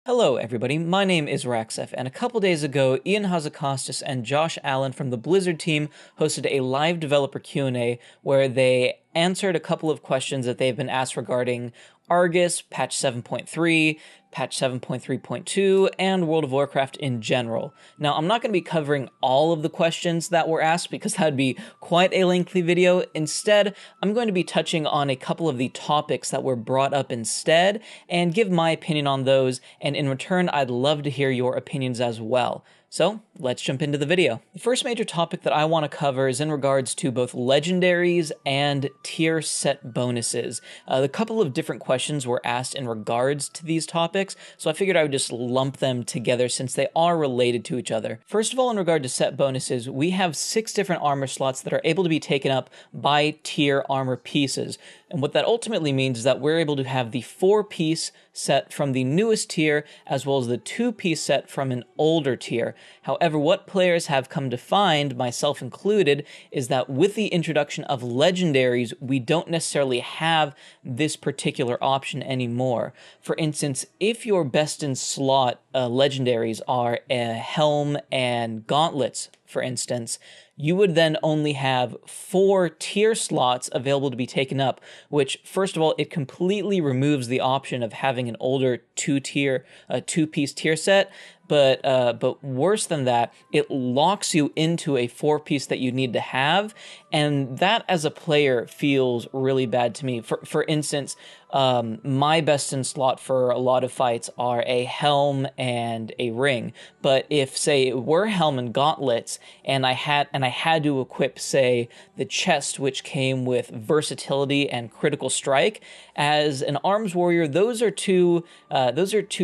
Hello, everybody. My name is Raxef, and a couple days ago, Ian Hazakostas and Josh Allen from the Blizzard team hosted a live developer Q&A where they answered a couple of questions that they've been asked regarding Argus, patch 7.3, patch 7.3.2, and World of Warcraft in general. Now, I'm not going to be covering all of the questions that were asked because that would be quite a lengthy video. Instead, I'm going to be touching on a couple of the topics that were brought up instead and give my opinion on those, and in return, I'd love to hear your opinions as well. So, let's jump into the video. The first major topic that I want to cover is in regards to both legendaries and tier set bonuses. A couple of different questions were asked in regards to these topics, so I figured I would just lump them together since they are related to each other. First of all, in regard to set bonuses, we have 6 different armor slots that are able to be taken up by tier armor pieces. And what that ultimately means is that we're able to have the 4-piece set from the newest tier, as well as the 2-piece set from an older tier. However, what players have come to find, myself included, is that with the introduction of legendaries, we don't necessarily have this particular option anymore. For instance, if your best in slot legendaries are a helm and gauntlets, for instance, you would then only have 4 tier slots available to be taken up, which, first of all, it completely removes the option of having an older 2-piece tier set, but worse than that, it locks you into a 4-piece that you need to have, and that as a player feels really bad to me. For instance, my best in slot for a lot of fights are a helm and a ring, but if, say, it were helm and gauntlets, and I had to equip, say, the chest, which came with versatility and critical strike, as an arms warrior, those are two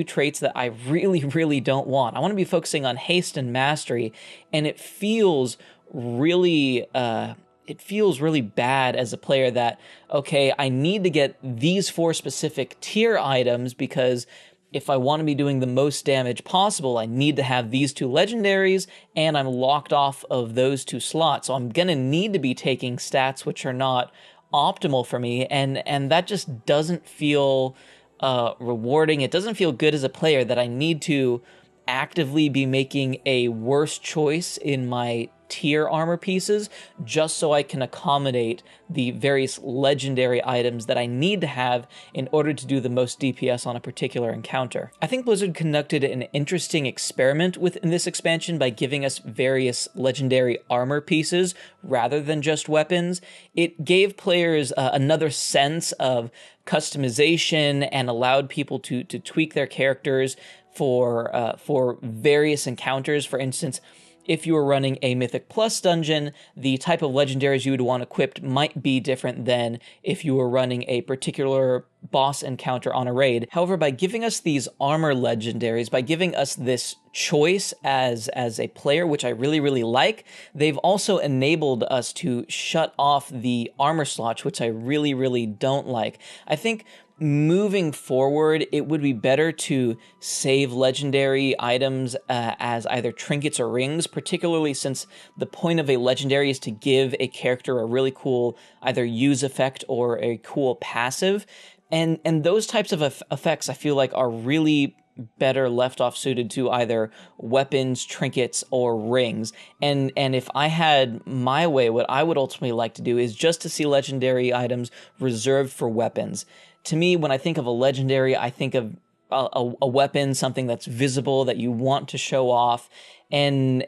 traits that I really don't want. I want to be focusing on haste and mastery, and it feels really bad as a player that, okay, I need to get these 4 specific tier items because if I want to be doing the most damage possible, I need to have these 2 legendaries, and I'm locked off of those 2 slots. So I'm going to need to be taking stats which are not optimal for me, and that just doesn't feel rewarding. It doesn't feel good as a player that I need to actively be making a worse choice in my tier armor pieces just so I can accommodate the various legendary items that I need to have in order to do the most DPS on a particular encounter. I think Blizzard conducted an interesting experiment within this expansion by giving us various legendary armor pieces rather than just weapons. It gave players another sense of customization and allowed people to tweak their characters for various encounters. For instance, if you were running a Mythic Plus dungeon, the type of legendaries you would want equipped might be different than if you were running a particular boss encounter on a raid. However, by giving us these armor legendaries, by giving us this choice as a player, which I really like, they've also enabled us to shut off the armor slots, which I really don't like. I think moving forward, it would be better to save legendary items as either trinkets or rings, particularly since the point of a legendary is to give a character a really cool either use effect or a cool passive. And those types of effects I feel like are really better left off suited to either weapons, trinkets, or rings. And if I had my way, what I would ultimately like to do is just to see legendary items reserved for weapons. To me, when I think of a legendary, I think of a weapon, something that's visible that you want to show off, and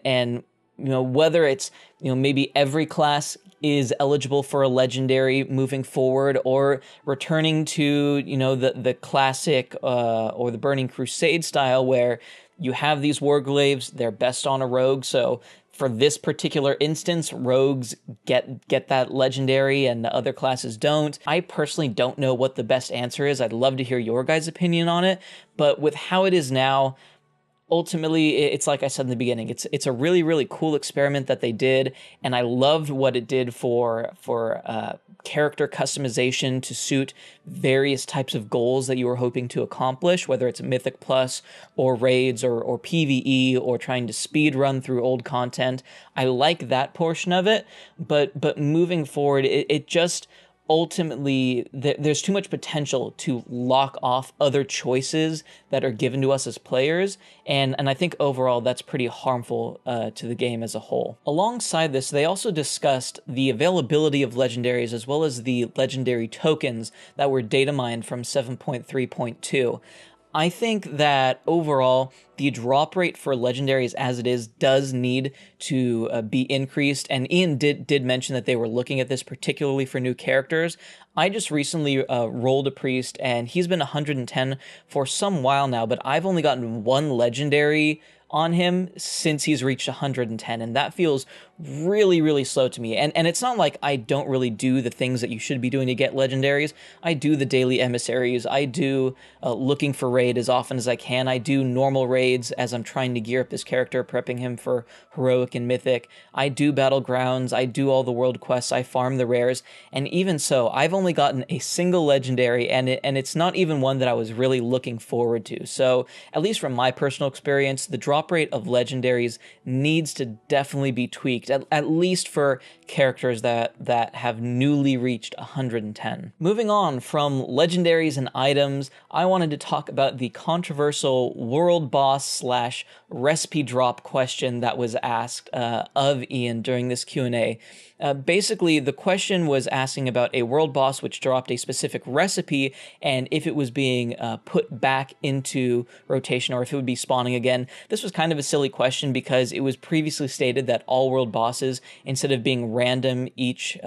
whether it's maybe every class is eligible for a legendary moving forward, or returning to the classic or the Burning Crusade style where you have these warglaives, they're best on a rogue, so for this particular instance, rogues get that legendary and the other classes don't. I personally don't know what the best answer is. I'd love to hear your guys' opinion on it, but with how it is now, ultimately, it's like I said in the beginning, it's a really cool experiment that they did, and I loved what it did for character customization to suit various types of goals that you were hoping to accomplish, whether it's Mythic Plus or raids or PvE or trying to speed run through old content. I like that portion of it, but moving forward, it just ultimately there's too much potential to lock off other choices that are given to us as players, and I think overall that's pretty harmful to the game as a whole. Alongside this, they also discussed the availability of legendaries as well as the legendary tokens that were data mined from 7.3.2. I think that overall, the drop rate for legendaries as it is does need to be increased. And Ian did mention that they were looking at this particularly for new characters. I just recently rolled a priest, and he's been 110 for some while now, but I've only gotten one legendary on him since he's reached 110, and that feels really, really slow to me. And it's not like I don't really do the things that you should be doing to get legendaries. I do the daily emissaries. I do looking for raid as often as I can. I do normal raids as I'm trying to gear up this character, prepping him for heroic and mythic. I do battlegrounds. I do all the world quests. I farm the rares. And even so, I've only gotten a single legendary, and it's not even one that I was really looking forward to. So at least from my personal experience, the drop rate of legendaries needs to definitely be tweaked, at least for characters that have newly reached 110. Moving on from legendaries and items, I wanted to talk about the controversial world boss / recipe drop question that was asked of Ian during this Q&A. Basically, the question was asking about a world boss which dropped a specific recipe and if it was being put back into rotation or if it would be spawning again. This was kind of a silly question because it was previously stated that all world bosses, instead of being random each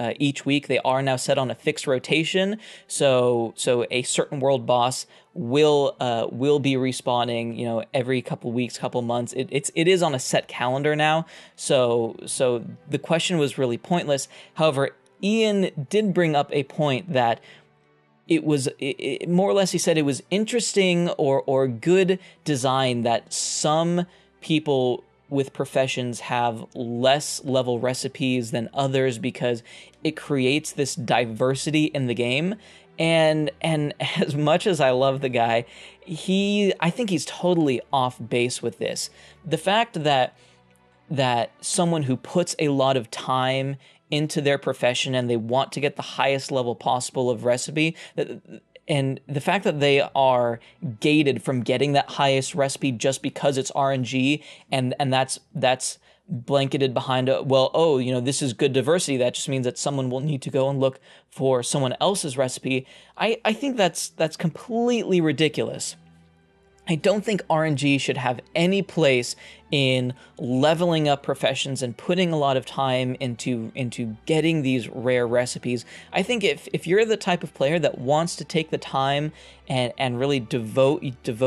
week, they are now set on a fixed rotation. So a certain world boss will be respawning, every couple weeks, couple months. It is on a set calendar now. So the question was really pointless. However, Ian did bring up a point that it was more or less, he said it was interesting or good design that some people with professions have less level recipes than others because it creates this diversity in the game. And as much as I love the guy, I think he's totally off base with this. The fact that someone who puts a lot of time into their profession and they want to get the highest level possible of recipe, and the fact that they are gated from getting that highest recipe just because it's RNG, and that's blanketed behind this is good diversity, that just means that someone will need to go and look for someone else's recipe. I think that's completely ridiculous. I don't think RNG should have any place in leveling up professions and putting a lot of time into getting these rare recipes. I think if you're the type of player that wants to take the time and really devote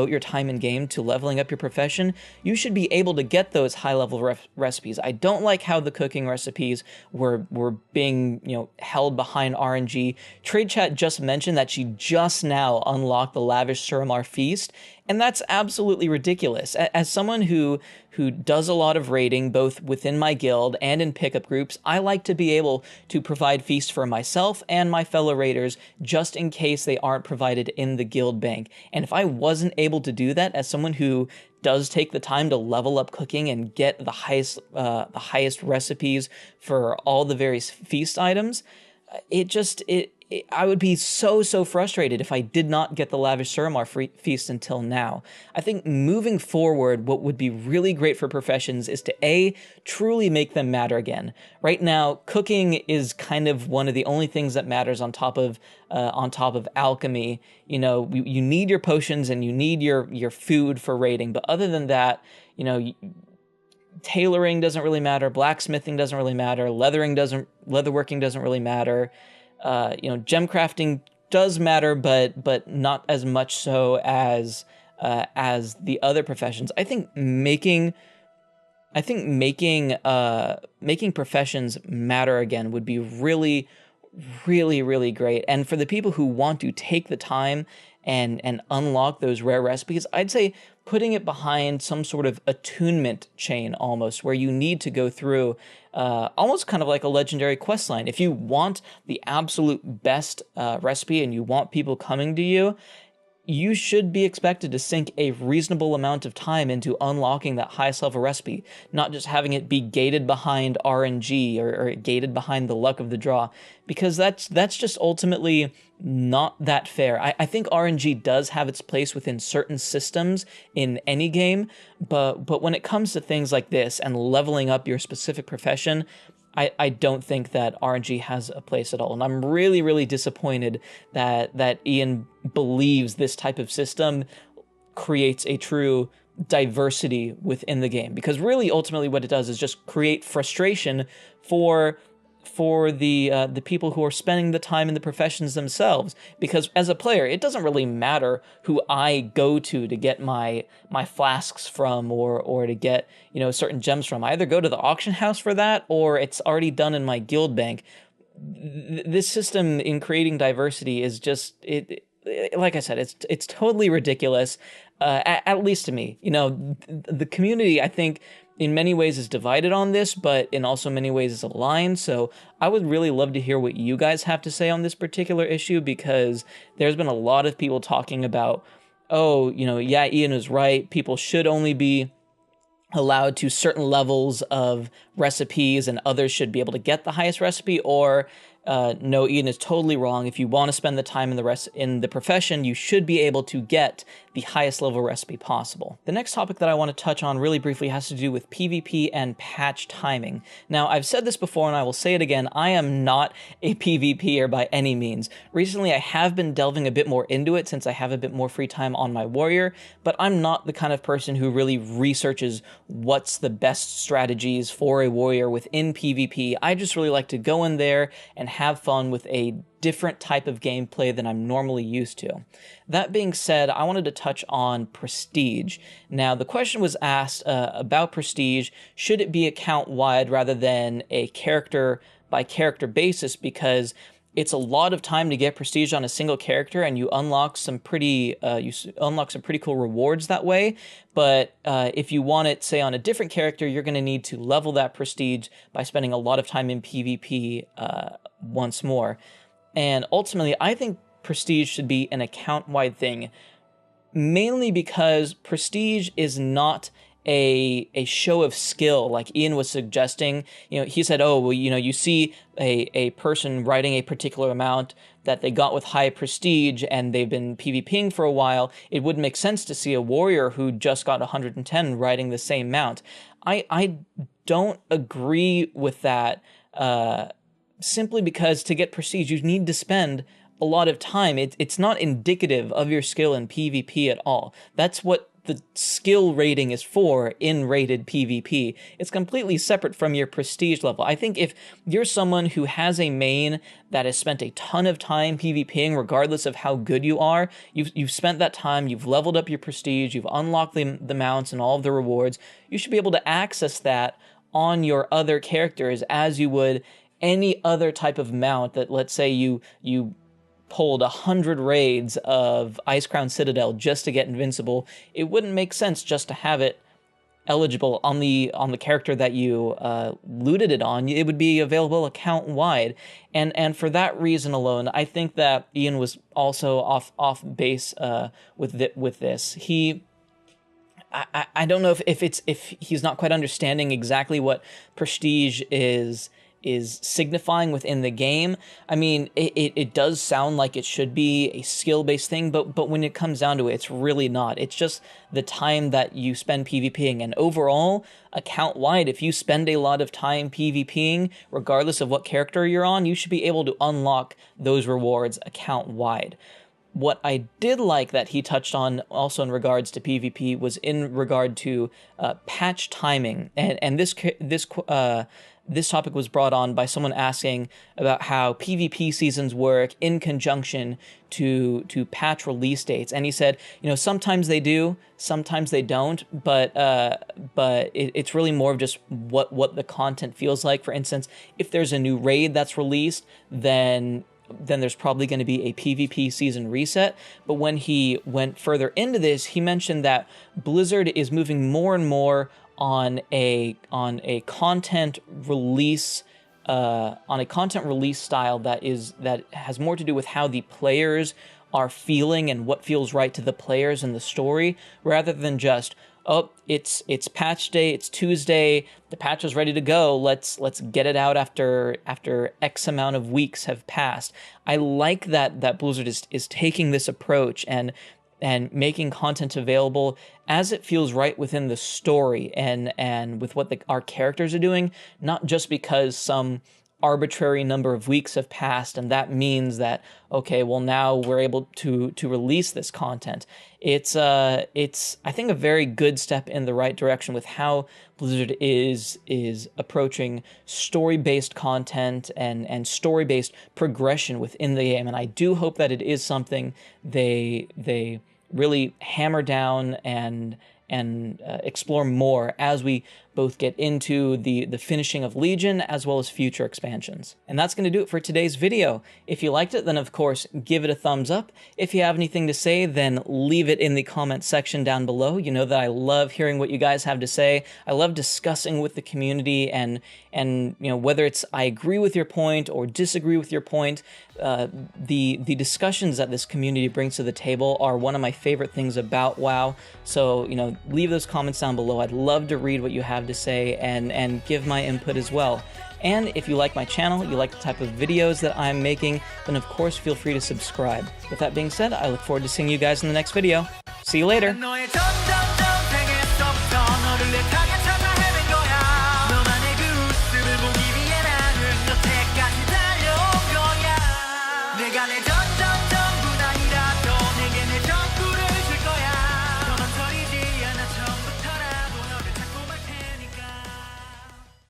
your time in game to leveling up your profession, you should be able to get those high level recipes. I don't like how the cooking recipes were being held behind RNG. Trade Chat just mentioned that she just now unlocked the Lavish Suramar Feast, and that's absolutely ridiculous. As someone who does a lot of raiding, both within my guild and in pickup groups, I like to be able to provide feasts for myself and my fellow raiders just in case they aren't provided in the guild bank. And if I wasn't able to do that as someone who does take the time to level up cooking and get the highest recipes for all the various feast items, I would be so frustrated if I did not get the Lavish Suramar Feast until now. I think moving forward, what would be really great for professions is to truly make them matter again. Right now, cooking is kind of one of the only things that matters on top of alchemy. You need your potions and you need your food for raiding, but other than that, tailoring doesn't really matter, blacksmithing doesn't really matter, leatherworking doesn't really matter. Gem crafting does matter, but not as much so as the other professions. I think making professions matter again would be really, really, really great. And for the people who want to take the time and unlock those rare recipes, I'd say putting it behind some sort of attunement chain almost, where you need to go through almost kind of like a legendary quest line. If you want the absolute best recipe and you want people coming to you, you should be expected to sink a reasonable amount of time into unlocking that highest level recipe, not just having it be gated behind RNG or gated behind the luck of the draw, because that's just ultimately not that fair. I think RNG does have its place within certain systems in any game, but when it comes to things like this and leveling up your specific profession, I don't think that RNG has a place at all. And I'm really, really disappointed that Ian believes this type of system creates a true diversity within the game. Because really, ultimately, what it does is just create frustration for the people who are spending the time in the professions themselves. Because as a player, it doesn't really matter who I go to get my flasks from or to get, you know, certain gems from. I either go to the auction house for that, or it's already done in my guild bank. This system in creating diversity is just like I said, it's totally ridiculous. At least to me, you know, the community, I think, in many ways is divided on this, but in also many ways is aligned. So I would really love to hear what you guys have to say on this particular issue, because there's been a lot of people talking about, oh, you know, yeah, Ian is right. People should only be allowed to certain levels of recipes and others should be able to get the highest recipe, or no, Ian is totally wrong. If you want to spend the time in the profession, you should be able to get the highest level recipe possible. The next topic that I want to touch on really briefly has to do with PvP and patch timing. Now, I've said this before and I will say it again, I am not a PvPer by any means. Recently, I have been delving a bit more into it since I have a bit more free time on my warrior, but I'm not the kind of person who really researches what's the best strategies for a warrior within PvP. I just really like to go in there and have fun with a different type of gameplay than I'm normally used to. That being said, I wanted to touch on Prestige. Now, the question was asked about Prestige, should it be account-wide rather than a character-by-character basis, because it's a lot of time to get Prestige on a single character, and you unlock some pretty cool rewards that way. But if you want it, say, on a different character, you're going to need to level that Prestige by spending a lot of time in PvP once more. And ultimately, I think Prestige should be an account-wide thing, mainly because Prestige is not a show of skill like Ian was suggesting. You know, he said, oh, well, you know, you see a person writing a particular amount that they got with high prestige and they've been PvPing for a while. It wouldn't make sense to see a warrior who just got 110 writing the same mount. I don't agree with that, simply because to get prestige, you need to spend a lot of time. It's not indicative of your skill in PvP at all. That's what the skill rating is for in rated PvP. It's completely separate from your prestige level. I think if you're someone who has a main that has spent a ton of time PvPing, regardless of how good you are, you've spent that time, you've leveled up your prestige, you've unlocked the mounts and all of the rewards, you should be able to access that on your other characters as you would any other type of mount that, let's say, you pulled 100 raids of Ice Crown Citadel just to get Invincible. It wouldn't make sense just to have it eligible on the character that you looted it on. It would be available account wide, and for that reason alone, I think that Ian was also off base with this. I don't know if he's not quite understanding exactly what prestige is signifying within the game. I mean, it does sound like it should be a skill-based thing, but when it comes down to it, it's really not. It's just the time that you spend PvPing, and overall, account-wide, if you spend a lot of time PvPing, regardless of what character you're on, you should be able to unlock those rewards account-wide. What I did like that he touched on also in regards to PvP was in regard to patch timing, and this topic was brought on by someone asking about how PvP seasons work in conjunction to patch release dates, and he said, you know, sometimes they do, sometimes they don't, but it's really more of just what the content feels like. For instance, if there's a new raid that's released, then there's probably going to be a PvP season reset. But when he went further into this, he mentioned that Blizzard is moving more and more on a content release style that has more to do with how the players are feeling and what feels right to the players and the story, rather than just, oh, it's patch day, it's Tuesday, the patch is ready to go, let's get it out after X amount of weeks have passed. I like that Blizzard is taking this approach and making content available as it feels right within the story and with what our characters are doing, not just because some arbitrary number of weeks have passed and that means that, okay, well, now we're able to release this content. It's I think a very good step in the right direction with how Blizzard is approaching story-based content and story-based progression within the game, and I do hope that it is something they really hammer down and explore more as we both get into the finishing of Legion as well as future expansions. And that's going to do it for today's video. If you liked it, then of course give it a thumbs up. If you have anything to say, then leave it in the comment section down below. You know that I love hearing what you guys have to say. I love discussing with the community and you know, whether it's I agree with your point or disagree with your point, the discussions that this community brings to the table are one of my favorite things about WoW. So, you know, leave those comments down below. I'd love to read what you have to say and give my input as well. And if you like my channel, you like the type of videos that I'm making, then of course feel free to subscribe. With that being said, I look forward to seeing you guys in the next video. See you later!